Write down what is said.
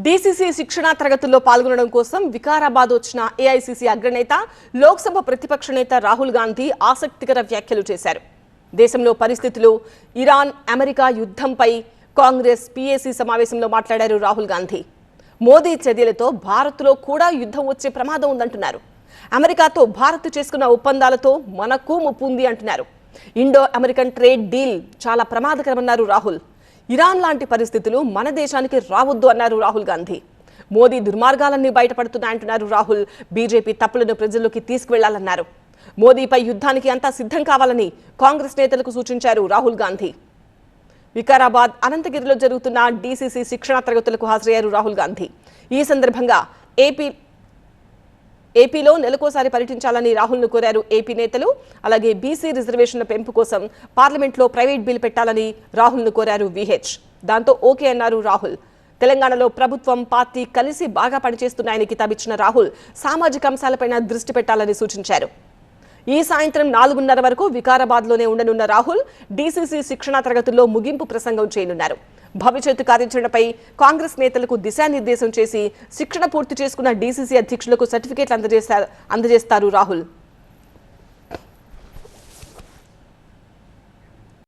DCC శిక్షణా తరగతుల్లో పాల్గొనడం కోసం వికారాబాద్ వచ్చిన ఏఐసీసీ అగ్రనేత లోక్సభ ప్రతిపక్ష నేత రాహుల్ గాంధీ ఆసక్తికర వ్యాఖ్యలు చేశారు. దేశంలో పరిస్థితులు, ఇరాన్ అమెరికా యుద్ధంపై కాంగ్రెస్ పీఏసీ సమావేశంలో మాట్లాడారు రాహుల్ గాంధీ. మోదీ చర్యలతో భారత్లో కూడా యుద్ధం వచ్చే ప్రమాదం ఉందంటున్నారు. అమెరికాతో భారత్ చేసుకున్న ఒప్పందాలతో మనకు ముప్పు ఉంది అంటున్నారు. ఇండో అమెరికన్ ట్రేడ్ డీల్ చాలా ప్రమాదకరమన్నారు రాహుల్. ఇరాన్ లాంటి పరిస్థితులు మన దేశానికి రావద్దు అన్నారు రాహుల్ గాంధీ. మోదీ దుర్మార్గాలన్నీ బయటపడుతున్నాయంటున్నారు రాహుల్. బీజేపీ తప్పులను ప్రజల్లోకి తీసుకువెళ్లాలన్నారు. మోదీపై యుద్ధానికి అంతా సిద్ధం కావాలని కాంగ్రెస్ నేతలకు సూచించారు రాహుల్ గాంధీ. వికారాబాద్, అనంతగిరిలో జరుగుతున్న డీసీసీ శిక్షణా తరగతులకు హాజరయ్యారు రాహుల్ గాంధీ. ఈ సందర్భంగా ఏపీలో నెలకోసారి పర్యటించాలని రాహుల్ను కోరారు ఏపీ నేతలు. అలాగే బీసీ రిజర్వేషన్ల పెంపు కోసం పార్లమెంట్లో ప్రైవేట్ బిల్ పెట్టాలని రాహుల్ను కోరారు వీహెచ్. దాంతో ఓకే అన్నారు రాహుల్. తెలంగాణలో ప్రభుత్వం, పార్టీ కలిసి బాగా పనిచేస్తున్నాయని కితాబిచ్చిన రాహుల్ సామాజిక అంశాలపైన దృష్టి పెట్టాలని సూచించారు. ఈ సాయంత్రం 4:30 వరకు వికారాబాద్లోనే ఉండనున్న రాహుల్ డీసీసీ శిక్షణా తరగతుల్లో ముగింపు ప్రసంగం చేయనున్నారు. భవిష్యత్తు కార్యాచరణపై కాంగ్రెస్ నేతలకు దిశానిర్దేశం చేసి శిక్షణ పూర్తి చేసుకున్న డీసీసీ అధ్యక్షులకు సర్టిఫికేట్లు అందజేస్తారు రాహుల్.